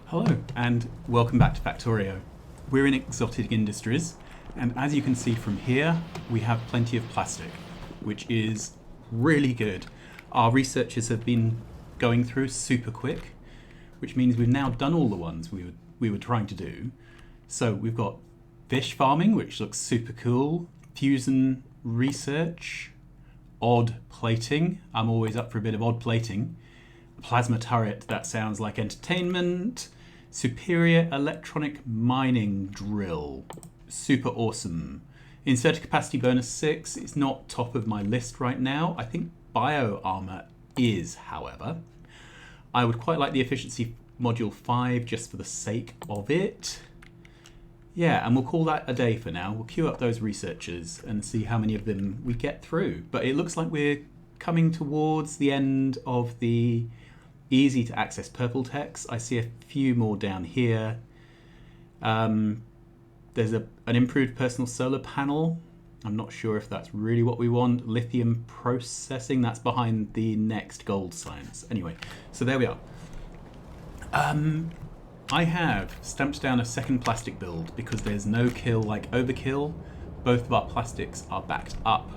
Hello and welcome back to Factorio. We're in exotic industries, and as you can see from here we have plenty of plastic, which is really good. Our researchers have been going through super quick, which means we've now done all the ones we were trying to do. So we've got fish farming, which looks super cool, fusion research, odd plating. I'm always up for a bit of odd plating. Plasma turret, that sounds like entertainment. Superior electronic mining drill, super awesome. Inserter capacity bonus 6, it's not top of my list right now. I think bio armor is, however. I would quite like the efficiency module 5 just for the sake of it. Yeah, and we'll call that a day for now. We'll queue up those researchers and see how many of them we get through. But it looks like we're coming towards the end of the easy to access purple text. I see a few more down here. There's an improved personal solar panel. I'm not sure if that's really what we want. Lithium processing, that's behind the next gold science. Anyway, so there we are. I have stamped down a second plastic build because there's no kill like overkill. Both of our plastics are backed up.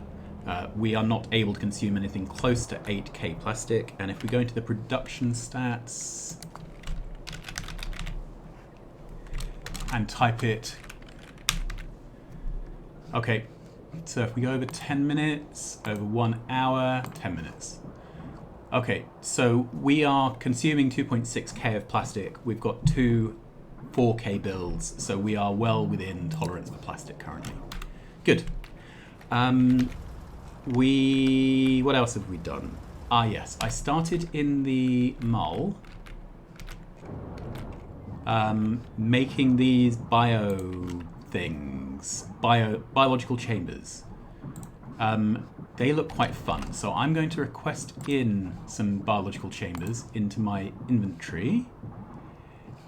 We are not able to consume anything close to 8k plastic, and if we go into the production stats and type it, okay, so if we go over 10 minutes, over 1 hour, 10 minutes. Okay, so we are consuming 2.6k of plastic. We've got two 4k builds, so we are well within tolerance for plastic currently. Good. What else have we done? Ah yes, I started in the mall making these bio things, biological chambers. They look quite fun, so I'm going to request in some biological chambers into my inventory.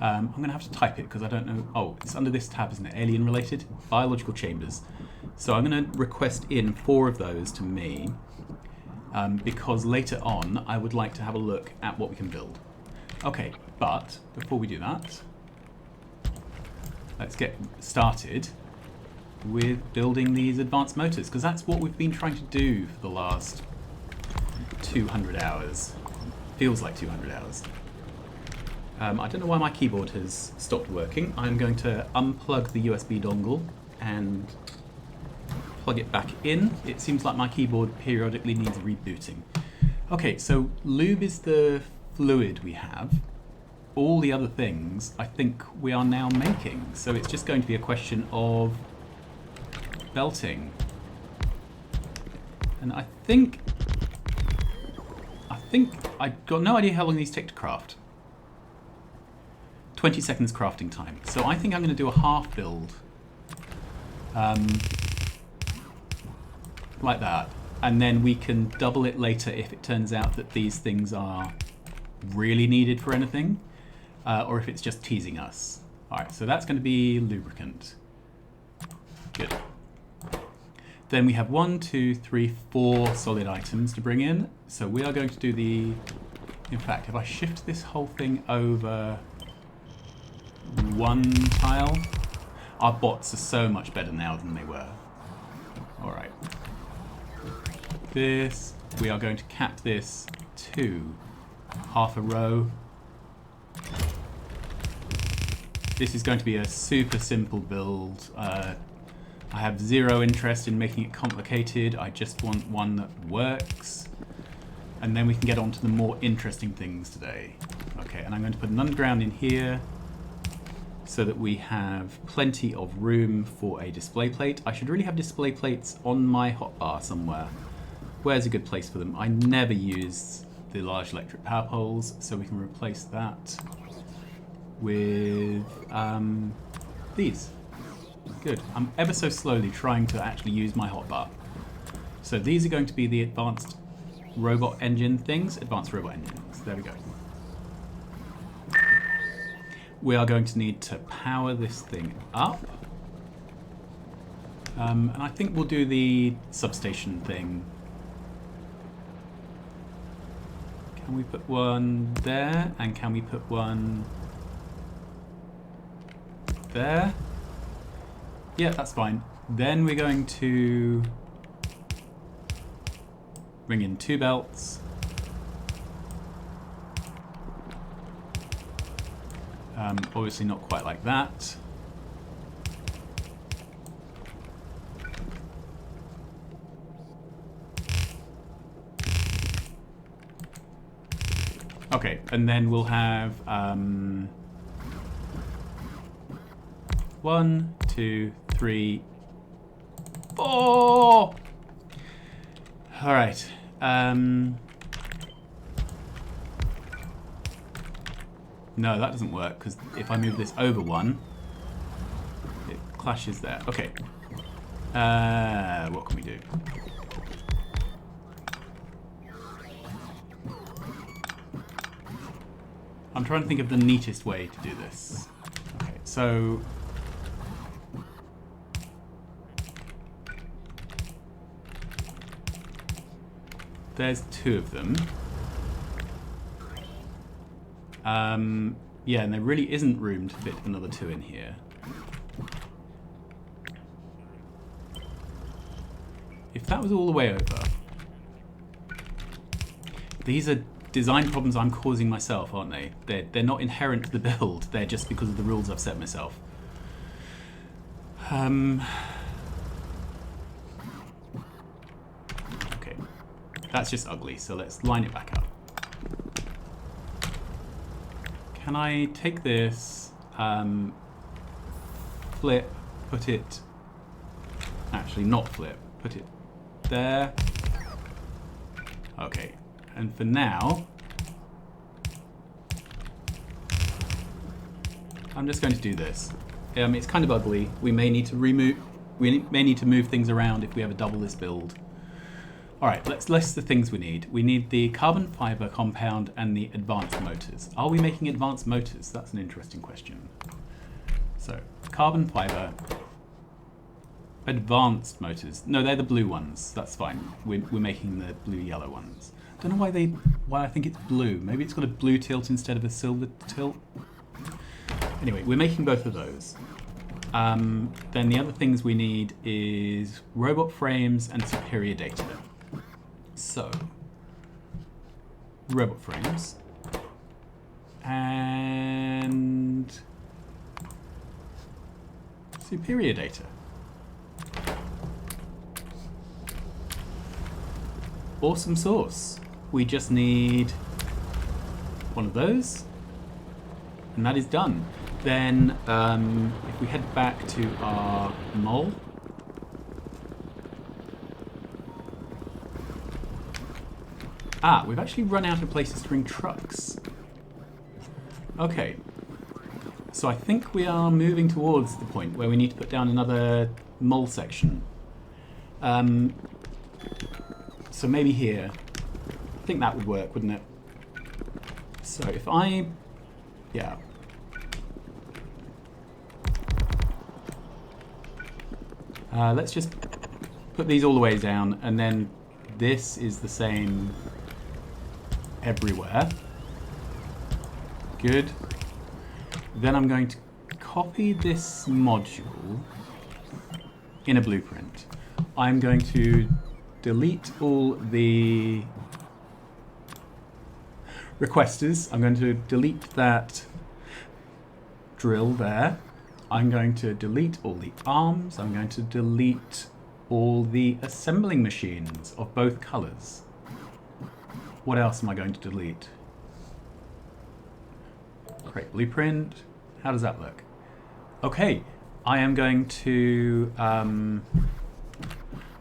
I'm going to have to type it because I don't know. Oh, it's under this tab, isn't it? Alien related biological chambers. So I'm going to request in 4 of those to me because later on I would like to have a look at what we can build. Okay, but before we do that, let's get started with building these advanced motors, because that's what we've been trying to do for the last 200 hours. Feels like 200 hours. I don't know why my keyboard has stopped working. I'm going to unplug the USB dongle and plug it back in. It seems like my keyboard periodically needs rebooting. Okay, so lube is the fluid we have. All the other things I think we are now making. So it's just going to be a question of belting. And I think I've got no idea how long these take to craft. 20 seconds crafting time. So I think I'm going to do a half build. Like that. And then we can double it later if it turns out that these things are really needed for anything. Or if it's just teasing us. Alright, so that's going to be lubricant. Good. Then we have 1, 2, 3, 4 solid items to bring in. So we are going to do the... In fact, if I shift this whole thing over 1 tile, our bots are so much better now than they were. Alright. This, we are going to cap this to half a row. This is going to be a super simple build. I have zero interest in making it complicated. I just want one that works. And then we can get on to the more interesting things today. Okay, and I'm going to put an underground in here so that we have plenty of room for a display plate. I should really have display plates on my hotbar somewhere. Where's a good place for them? I never use the large electric power poles, so we can replace that with these. Good. I'm ever so slowly trying to actually use my hotbar. So these are going to be the advanced robot engine things. Advanced robot engines. There we go. We are going to need to power this thing up. And I think we'll do the substation thing. Can we put one there? And can we put one there. Yeah, that's fine. Then we're going to bring in 2 belts. Obviously not quite like that. Okay, and then we'll have 1, 2, 3, 4. All right. No, that doesn't work because if I move this over 1, it clashes there. Okay. What can we do? I'm trying to think of the neatest way to do this. Okay, so there's 2 of them. Yeah, and there really isn't room to fit another 2 in here. If that was all the way over... These are design problems I'm causing myself, aren't they? They're not inherent to the build, they're just because of the rules I've set myself. Okay, that's just ugly, so let's line it back up. Can I take this, flip, put it, actually not flip, put it there. Okay, and for now, I'm just going to do this. It's kind of ugly. We may need to move things around if we ever double this build. All right, let's list the things we need. We need the carbon fiber compound and the advanced motors. Are we making advanced motors? That's an interesting question. So, carbon fiber, advanced motors. No, they're the blue ones. That's fine. We're making the blue-yellow ones. Don't know why I think it's blue. Maybe it's got a blue tilt instead of a silver tilt. Anyway, we're making both of those. Then the other things we need is robot frames and superior data. So, robot frames and superior data. Awesome sauce. We just need one of those, and that is done. Then, if we head back to our mole, we've actually run out of places to bring trucks. Okay, so I think we are moving towards the point where we need to put down another mole section. So maybe here. I think that would work, wouldn't it? So if I... yeah. Let's just put these all the way down, and then this is the same everywhere. Good. Then I'm going to copy this module in a blueprint. I'm going to delete all the requesters. I'm going to delete that drill there. I'm going to delete all the arms. I'm going to delete all the assembling machines of both colors. What else am I going to delete? Create blueprint. How does that look? Okay, I am going to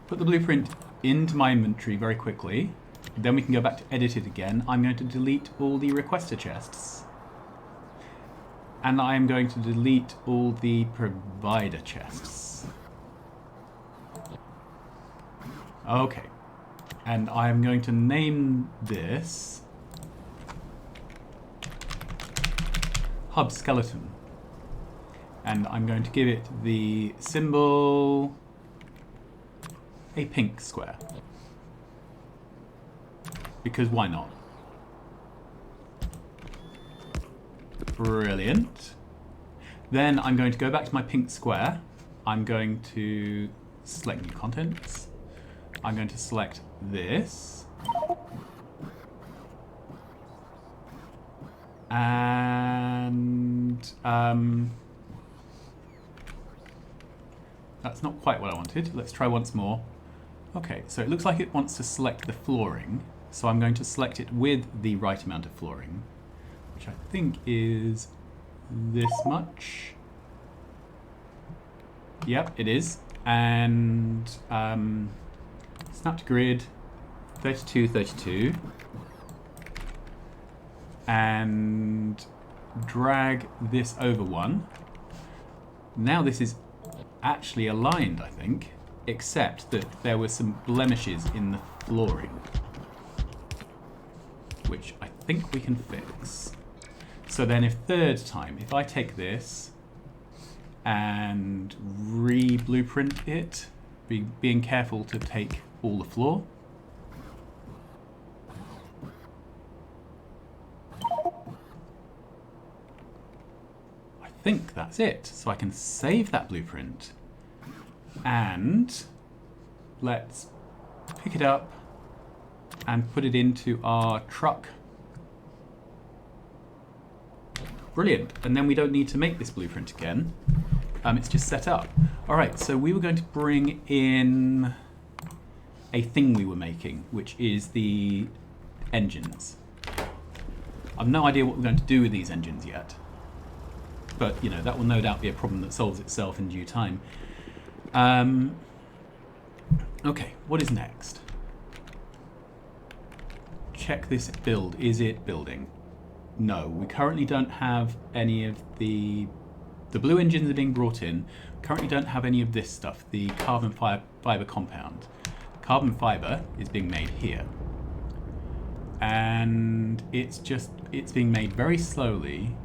put the blueprint into my inventory very quickly. Then we can go back to edit it again. I'm going to delete all the requester chests. And I'm going to delete all the provider chests. Okay. And I'm going to name this Hub Skeleton. And I'm going to give it the symbol a pink square. Because why not? Brilliant. Then I'm going to go back to my pink square. I'm going to select new contents. I'm going to select this. And that's not quite what I wanted. Let's try once more. Okay, so it looks like it wants to select the flooring. So I'm going to select it with the right amount of flooring, which I think is this much. Yep, it is. And snap to grid, 32, 32. And drag this over one. Now this is actually aligned, I think, except that there were some blemishes in the flooring, which I think we can fix. So then if third time, if I take this and re-blueprint it, being careful to take all the floor. I think that's it. So I can save that blueprint and let's pick it up and put it into our truck. Brilliant. And then we don't need to make this blueprint again. It's just set up. All right, so we were going to bring in a thing we were making, which is the engines. I've no idea what we're going to do with these engines yet. But, you know, that will no doubt be a problem that solves itself in due time. Okay, what is next? Check this build. Is it building? No, we currently don't have any of the blue engines are being brought in. We currently don't have any of this stuff, the carbon fiber compound. Carbon fiber is being made here. And it's being made very slowly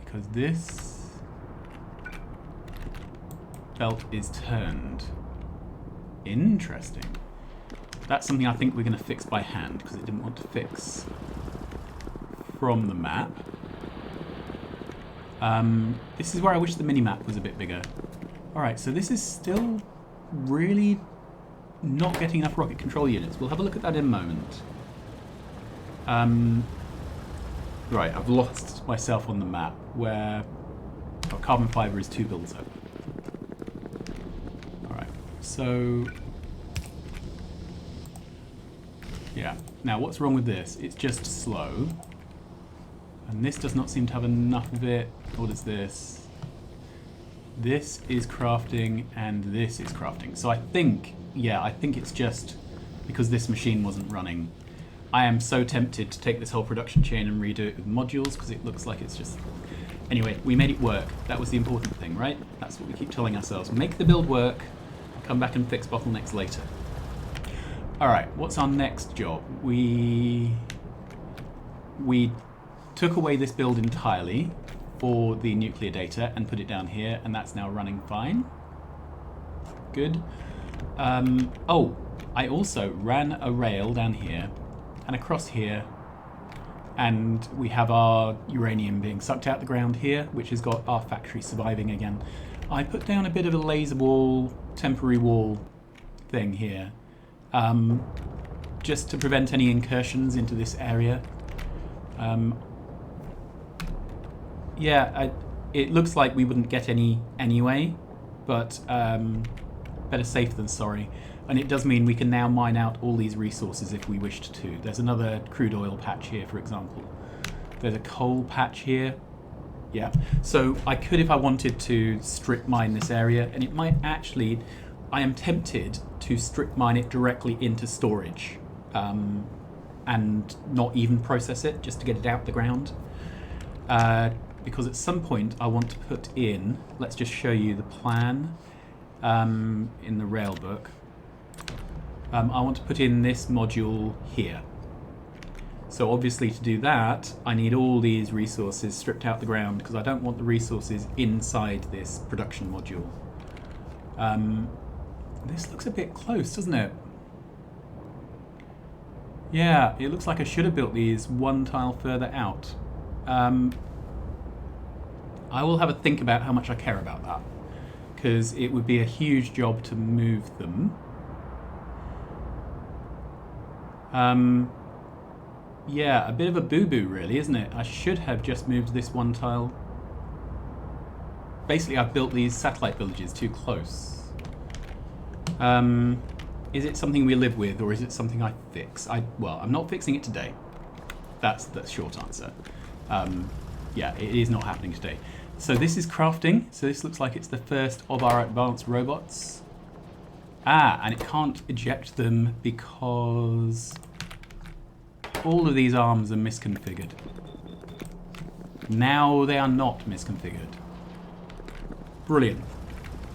because this belt is turned. Interesting. That's something I think we're going to fix by hand because it didn't want to fix from the map. This is where I wish the mini-map was a bit bigger. Alright, so this is still really not getting enough rocket control units. We'll have a look at that in a moment. Right, I've lost myself on the map where carbon fiber is 2 builds up. Alright, so... yeah, now what's wrong with this? It's just slow. And this does not seem to have enough of it. What is this? This is crafting and this is crafting. So I think, yeah, I think it's just because this machine wasn't running. I am so tempted to take this whole production chain and redo it with modules because it looks like it's just... Anyway, we made it work. That was the important thing, right? That's what we keep telling ourselves. Make the build work, come back and fix bottlenecks later. Alright, what's our next job? We took away this build entirely for the nuclear data and put it down here, and that's now running fine. Good. Oh, I also ran a rail down here and across here, and we have our uranium being sucked out the ground here, which has got our factory surviving again. I put down a bit of a laser wall, temporary wall thing here, just to prevent any incursions into this area. Yeah, it looks like we wouldn't get any anyway, but better safe than sorry. And it does mean we can now mine out all these resources if we wished to. There's another crude oil patch here, for example. There's a coal patch here. Yeah, so I could, if I wanted to, strip mine this area, and it might actually... I am tempted to strip mine it directly into storage and not even process it, just to get it out the ground. Because at some point I want to put in, let's just show you the plan in the rail book. I want to put in this module here. So obviously to do that, I need all these resources stripped out the ground because I don't want the resources inside this production module. This looks a bit close, doesn't it? Yeah, it looks like I should have built these one tile further out. I will have a think about how much I care about that, because it would be a huge job to move them. Yeah, a bit of a boo-boo really, isn't it? I should have just moved this one tile. Basically, I've built these satellite villages too close. Is it something we live with, or is it something I fix? Well, I'm not fixing it today. That's the short answer. Yeah, it is not happening today. So this is crafting. So this looks like it's the first of our advanced robots. And it can't eject them because all of these arms are misconfigured. Now they are not misconfigured. Brilliant.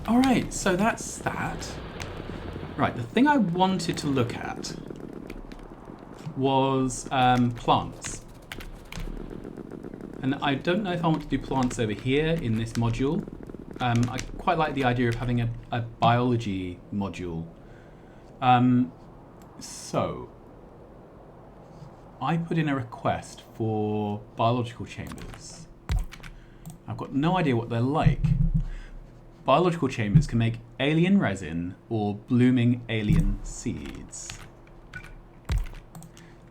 All right, so that's that. Right, the thing I wanted to look at was plants. And I don't know if I want to do plants over here in this module. I quite like the idea of having a biology module. So I put in a request for biological chambers. I've got no idea what they're like. Biological chambers can make alien resin or blooming alien seeds.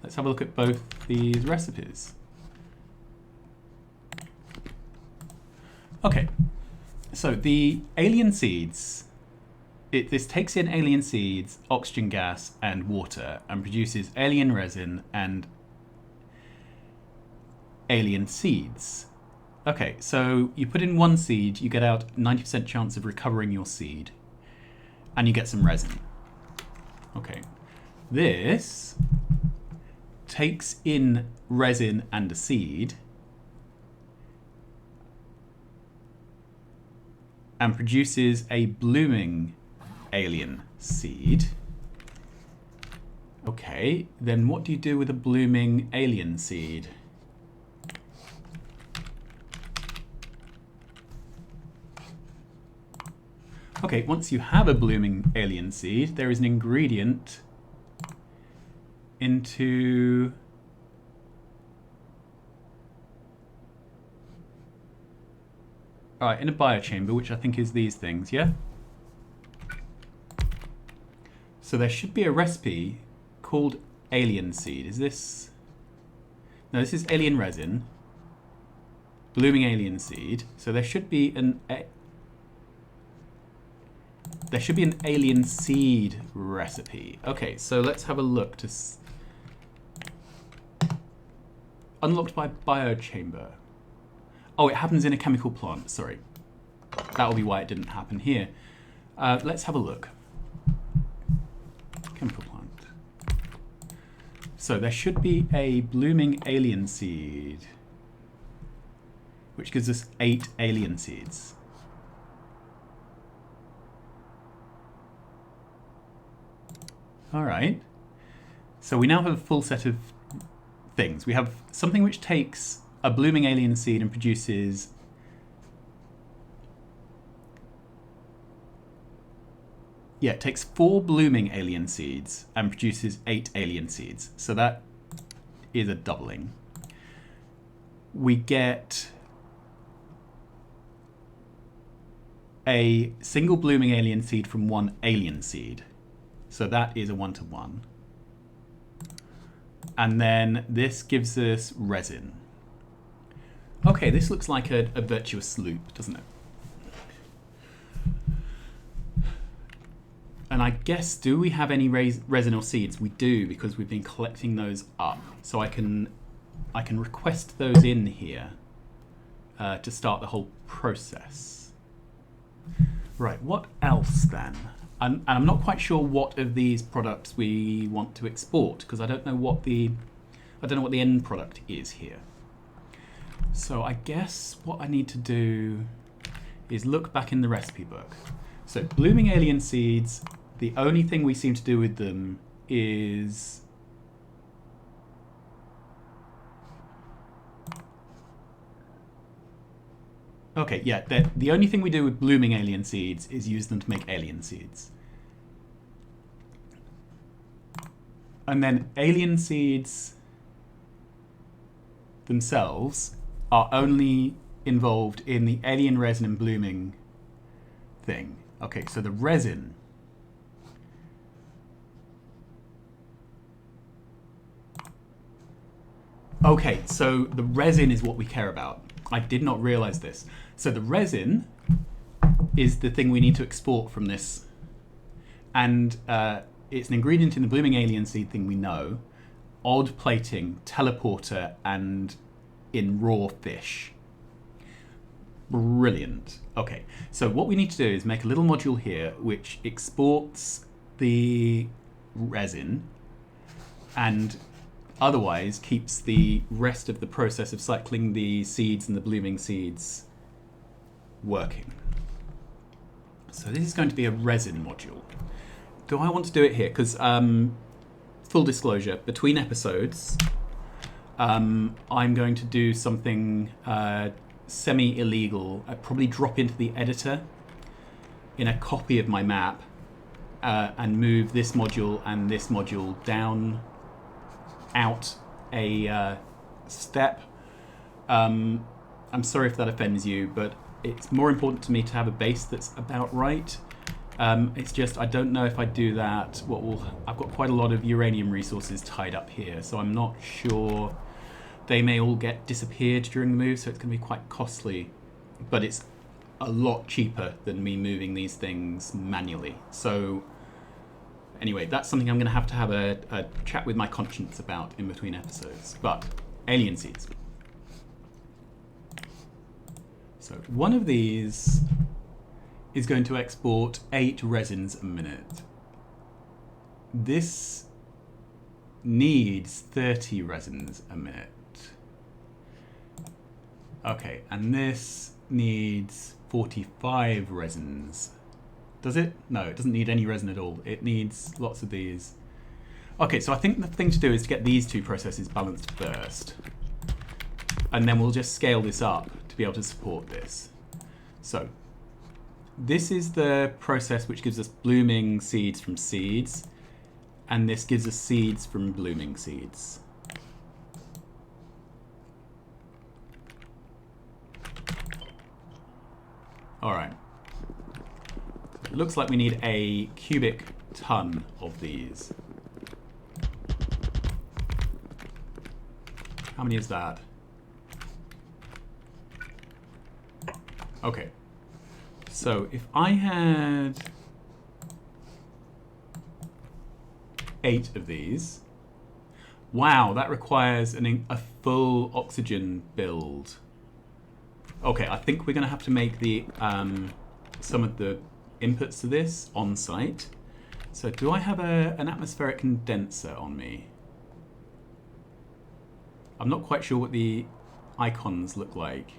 Let's have a look at both these recipes. Okay, so the alien seeds, this takes in alien seeds, oxygen gas, and water, and produces alien resin and alien seeds. Okay, so you put in one seed, you get out 90% chance of recovering your seed, and you get some resin. Okay, this takes in resin and a seed, and produces a blooming alien seed. Okay, then what do you do with a blooming alien seed? Okay, once you have a blooming alien seed, there is an ingredient into in a biochamber, which I think is these things, yeah? So there should be a recipe called alien seed. Is this... No, this is alien resin. Blooming alien seed. So there should be an... There should be an alien seed recipe. Okay, so let's have a look to... Unlocked by biochamber. Oh, it happens in a chemical plant, sorry. That will be why it didn't happen here. Let's have a look. Chemical plant. So there should be a blooming alien seed, which gives us 8 alien seeds. All right. So we now have a full set of things. We have something which takes a blooming alien seed and produces it takes 4 blooming alien seeds and produces 8 alien seeds. So that is a doubling. We get a single blooming alien seed from 1 alien seed. So that is a 1-to-1. And then this gives us resin. Okay, this looks like a virtuous loop, doesn't it? And I guess, do we have any resin or seeds? We do, because we've been collecting those up. So I can request those in here to start the whole process. Right, what else then? And I'm not quite sure what of these products we want to export, because I don't know what the end product is here. So I guess what I need to do is look back in the recipe book. So blooming alien seeds, the only thing we seem to do with them is okay, yeah, the only thing we do with blooming alien seeds is use them to make alien seeds. And then alien seeds themselves are only involved in the alien resin and blooming thing. Okay, so the resin. Okay, so the resin is what we care about. I did not realize this. So the resin is the thing we need to export from this. And it's an ingredient in the blooming alien seed thing we know. Odd plating, teleporter, and in raw fish. Brilliant. Okay, so what we need to do is make a little module here which exports the resin and otherwise keeps the rest of the process of cycling the seeds and the blooming seeds working. So this is going to be a resin module. Do I want to do it here? Because full disclosure, between episodes, I'm going to do something semi-illegal. I'd probably drop into the editor in a copy of my map and move this module and this module down out a step. I'm sorry if that offends you, but it's more important to me to have a base that's about right. It's just I don't know if I do that. I've got quite a lot of uranium resources tied up here, so I'm not sure. They may all get disappeared during the move, so it's going to be quite costly. But it's a lot cheaper than me moving these things manually. So anyway, that's something I'm going to have a chat with my conscience about in between episodes. But alien seeds. So one of these is going to export 8 resins a minute. This needs 30 resins a minute. Okay, and this needs 45 resins. Does it? No, it doesn't need any resin at all. It needs lots of these. Okay, so I think the thing to do is to get these two processes balanced first. And then we'll just scale this up to be able to support this. So this is the process which gives us blooming seeds from seeds, and this gives us seeds from blooming seeds. All right. It looks like we need a cubic ton of these. How many is that? Okay. So if I had 8 of these, wow, that requires a full oxygen build. Okay, I think we're going to have to make the some of the inputs to this on site. So do I have an atmospheric condenser on me? I'm not quite sure what the icons look like.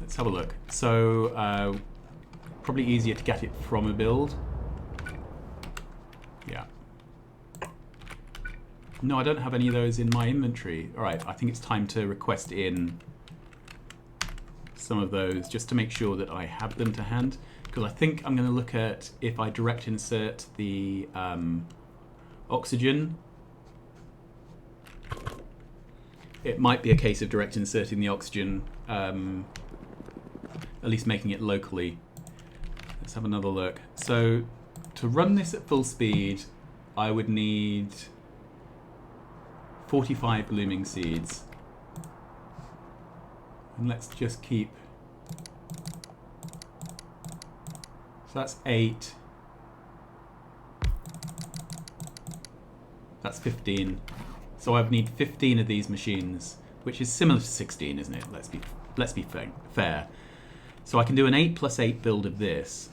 Let's have a look. So probably easier to get it from a build. Yeah. No, I don't have any of those in my inventory. All right, I think it's time to request in some of those just to make sure that I have them to hand. Because I think I'm going to look at if I direct insert the oxygen. It might be a case of direct inserting the oxygen, at least making it locally. Let's have another look. So to run this at full speed, I would need 45 blooming seeds. And let's just keep... So that's 8. That's 15. So I would need 15 of these machines, which is similar to 16, isn't it? Let's be fair. So I can do an 8 plus 8 build of this.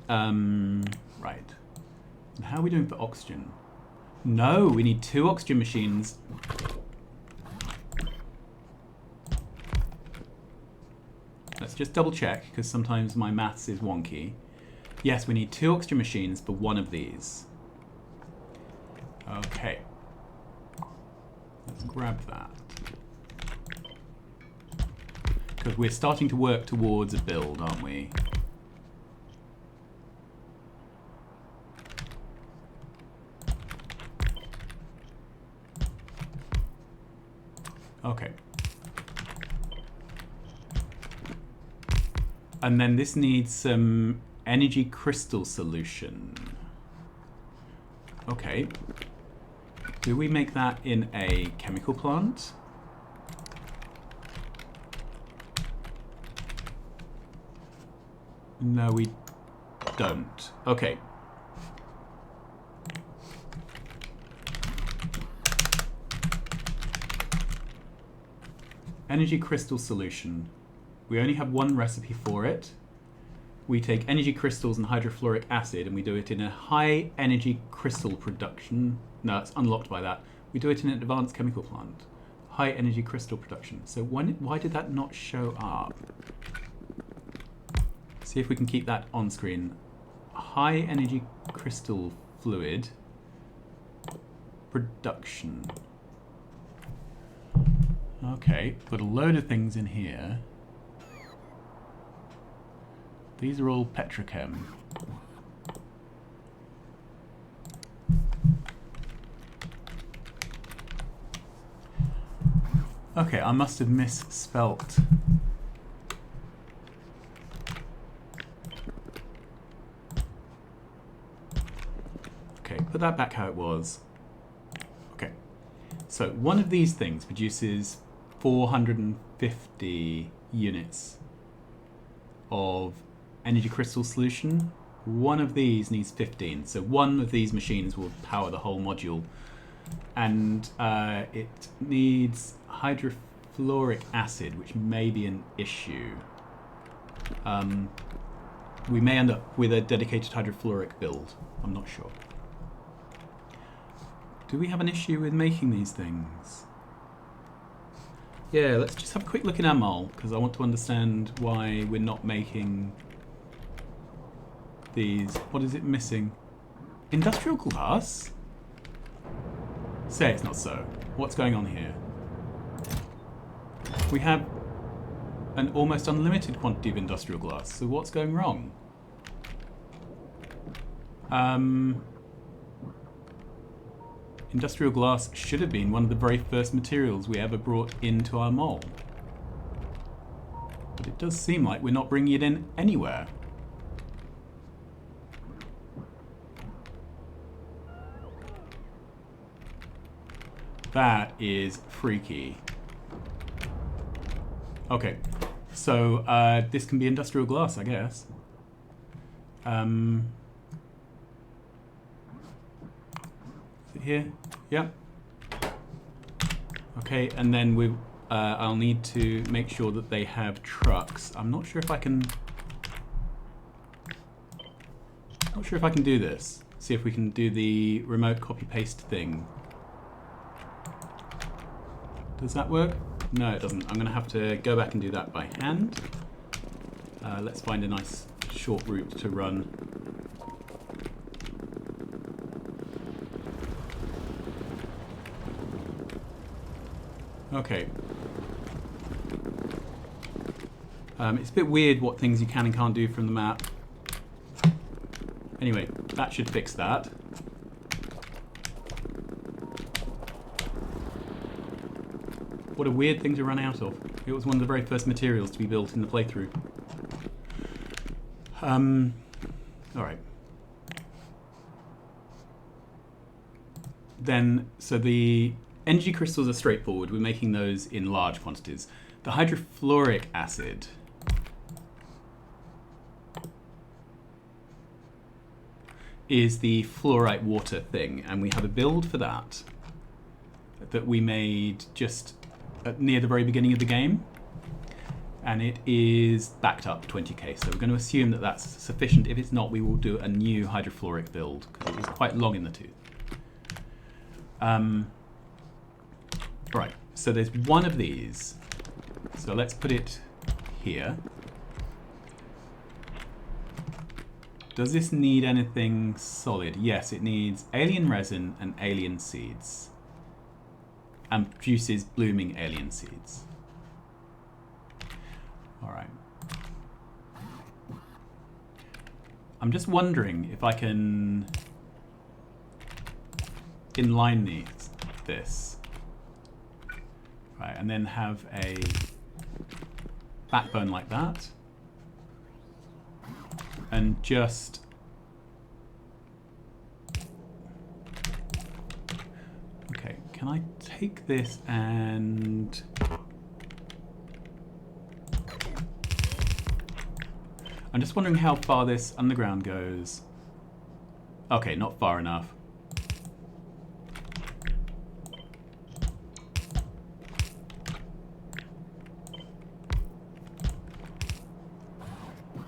Right. And how are we doing for oxygen? No, we need 2 oxygen machines. Let's just double check, because sometimes my maths is wonky. Yes, we need 2 oxygen machines for one of these. Okay. Let's grab that. Because we're starting to work towards a build, aren't we? Okay. And then this needs some energy crystal solution. Okay. Do we make that in a chemical plant? No, we don't. Okay. Energy crystal solution. We only have one recipe for it. We take energy crystals and hydrofluoric acid and we do it in a high energy crystal production. No, it's unlocked by that. We do it in an advanced chemical plant. High energy crystal production. So why did that not show up? See if we can keep that on screen. High energy crystal fluid production. Okay, put a load of things in here. These are all petrochem. Okay, I must have misspelt. Okay, put that back how it was. Okay, so one of these things produces 450 units of energy crystal solution. One of these needs 15, so one of these machines will power the whole module, and it needs hydrofluoric acid, which may be an issue. We may end up with a dedicated hydrofluoric build. I'm not sure. Do we have an issue with making these things? Yeah, let's just have a quick look in our mole, because I want to understand why we're not making these. What is it missing? Industrial glass? Say it's not so. What's going on here? We have an almost unlimited quantity of industrial glass, so what's going wrong? Industrial glass should have been one of the very first materials we ever brought into our mole. But it does seem like we're not bringing it in anywhere. That is freaky. Okay, so this can be industrial glass, I guess. Is it here? Yep. Okay, and then we, I'll need to make sure that they have trucks. I'm not sure if I can. Not sure if I can do this. See if we can do the remote copy paste thing. Does that work? No, it doesn't. I'm going to have to go back and do that by hand. Let's find a nice short route to run. Okay. It's a bit weird what things you can and can't do from the map. Anyway, that should fix that. What a weird thing to run out of. It was one of the very first materials to be built in the playthrough. Alright. Then, so the energy crystals are straightforward. We're making those in large quantities. The hydrofluoric acid is the fluorite water thing, and we have a build for that we made just near the very beginning of the game, and it is backed up 20k, so we're going to assume that that's sufficient. If it's not, we will do a new hydrofluoric build, because it was quite long in the tooth. Right, so there's one of these, so let's put it here. Does this need anything solid? Yes, it needs alien resin and alien seeds. And produces blooming alien seeds. Alright. I'm just wondering if I can inline this. Right, and then have a backbone like that. and just... Okay, can I take this and... I'm just wondering how far this underground goes. Okay, not far enough.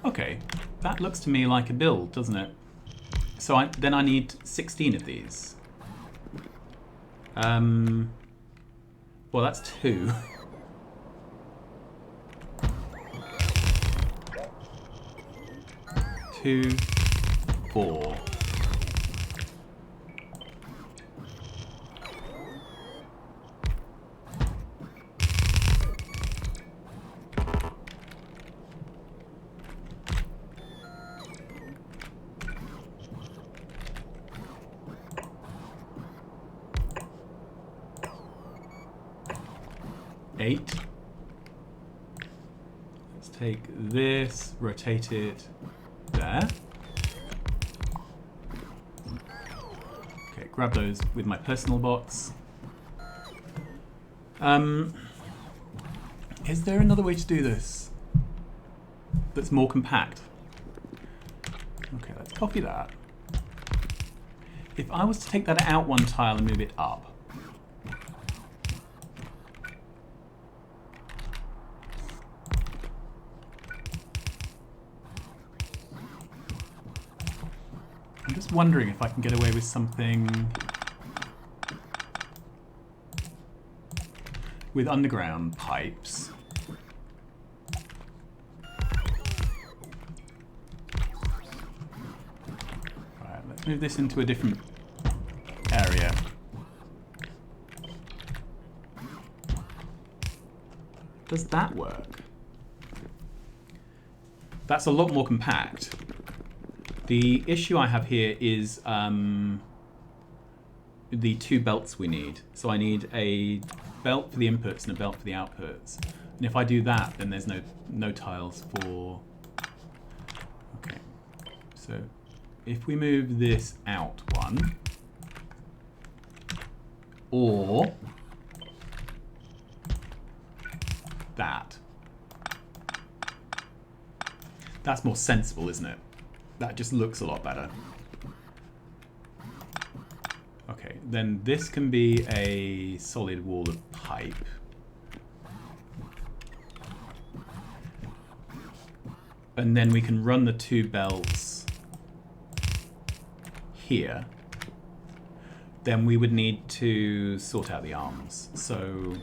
Okay, that looks to me like a build, doesn't it? So then I need 16 of these. Well, that's 2. 2, 4. Eight. Let's take this, rotate it there. Okay, grab those with my personal bots. Is there another way to do this that's more compact? Okay, let's copy that. If I was to take that out one tile and move it up, I'm just wondering if I can get away with something with underground pipes. Right, let's move this into a different area. Does that work? That's a lot more compact. The issue I have here is the 2 belts we need. So I need a belt for the inputs and a belt for the outputs. And if I do that, then there's no tiles for... Okay. So if we move this out one, or that. That's more sensible, isn't it? That just looks a lot better. Okay, then this can be a solid wall of pipe. And then we can run the 2 belts here. Then we would need to sort out the arms. So...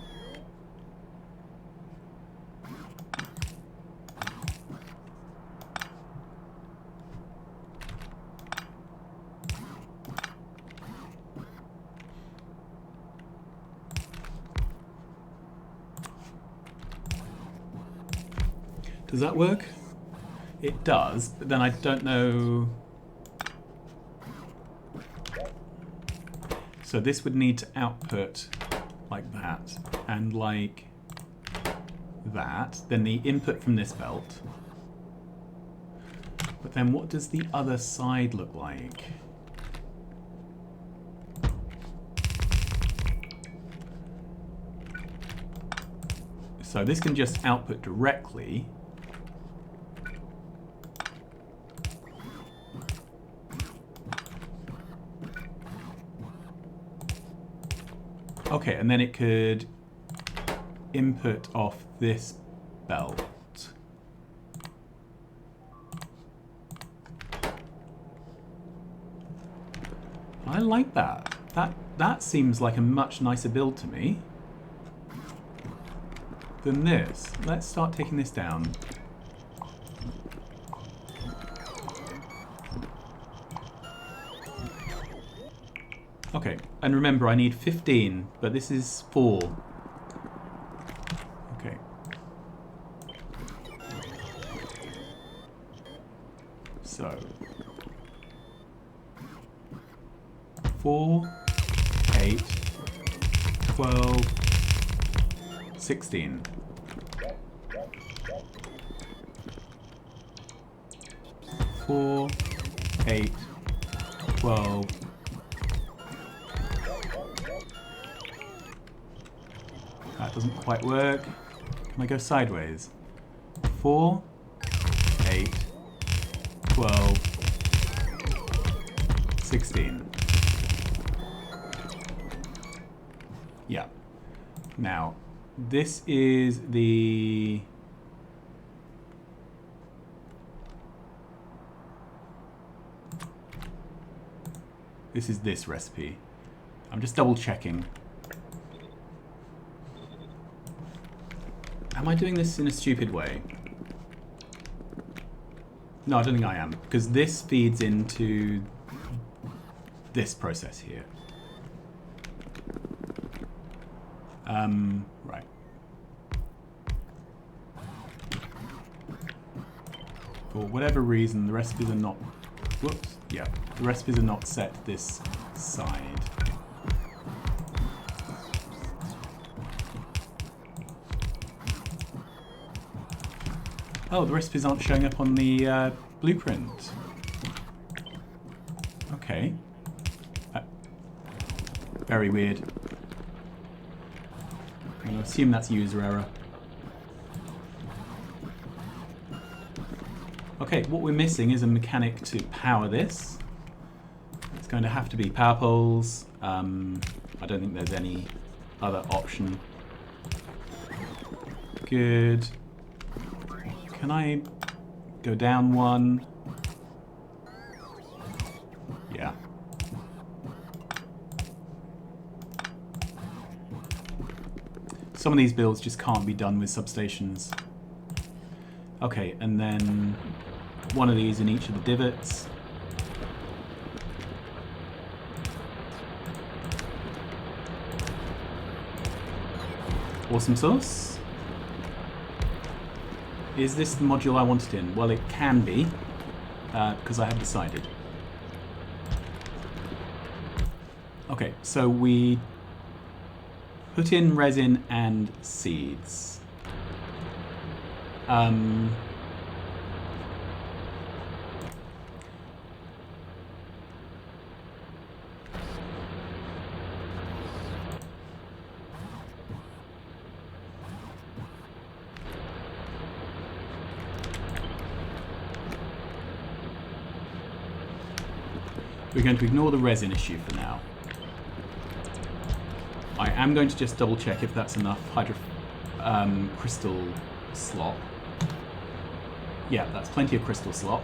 Does that work? It does, but then I don't know... So this would need to output like that, and like that. Then the input from this belt. But then what does the other side look like? So this can just output directly. Okay, and then it could input off this belt. I like that. That seems like a much nicer build to me than this. Let's start taking this down. Okay, and remember I need 15, but this is 4. Okay. So 4, 8, 12, 16. 4, 8, 12. That doesn't quite work. Can I go sideways? 4, 8, 12, 16. Yeah. Now, this is the... This is this recipe. I'm just double checking. Am I doing this in a stupid way? No, I don't think I am, because this feeds into this process here. Right. For whatever reason, the recipes are not... Whoops. Yeah, the recipes are not set this side. Oh, the recipes aren't showing up on the blueprint. Okay. Very weird. I'm going to assume that's user error. Okay, what we're missing is a mechanic to power this. It's going to have to be power poles. I don't think there's any other option. Good. Can I go down one? Yeah. Some of these builds just can't be done with substations. Okay, and then one of these in each of the divots. Awesome sauce. Is this the module I wanted in? Well, it can be, because I have decided. Okay, so we put in resin and seeds. We're going to ignore the resin issue for now. I am going to just double check if that's enough crystal slop. Yeah, that's plenty of crystal slop.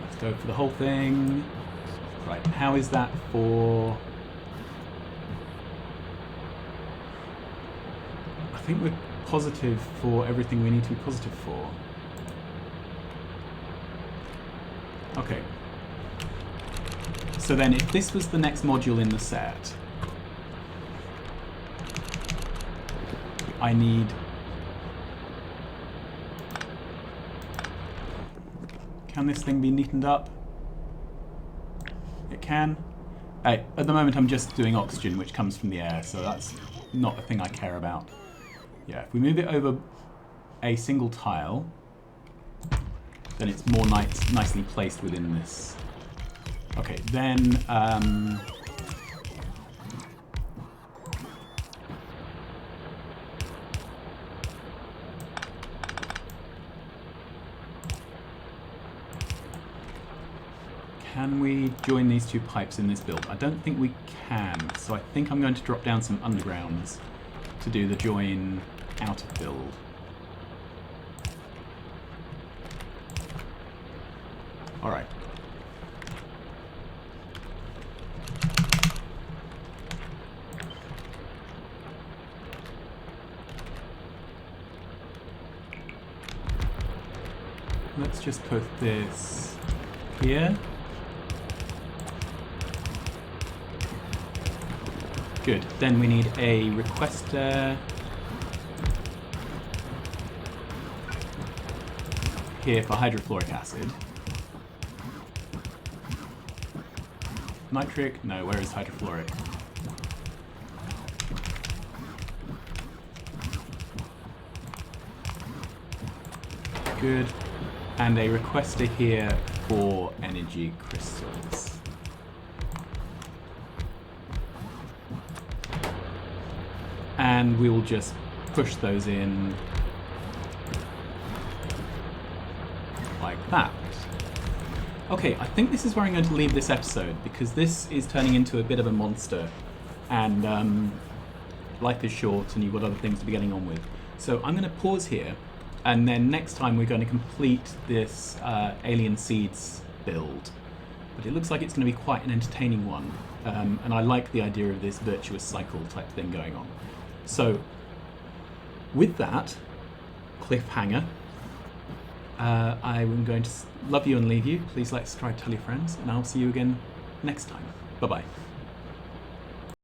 Let's go for the whole thing. Right, how is that for... I think we're positive for everything we need to be positive for. Okay. So then if this was the next module in the set, I need... Can this thing be neatened up? It can. At the moment I'm just doing oxygen, which comes from the air, so that's not a thing I care about. Yeah, if we move it over a single tile, then it's more nicely placed within this. Okay, then can we join these two pipes in this build? I don't think we can, so I think I'm going to drop down some undergrounds to do the join out of build. All right. Let's just put this here. Good. Then we need a requester here for hydrofluoric acid. Nitric? No, where is hydrofluoric? good. And a requester here for energy crystals. And we will just push those in like that. Okay, I think this is where I'm going to leave this episode, because this is turning into a bit of a monster, and life is short and you've got other things to be getting on with. So I'm going to pause here, and then next time we're going to complete this Alien Seeds build. But it looks like it's going to be quite an entertaining one, and I like the idea of this virtuous cycle type thing going on. So with that cliffhanger, I'm going to love you and leave you. Please like, subscribe, tell your friends, and I'll see you again next time. Bye-bye.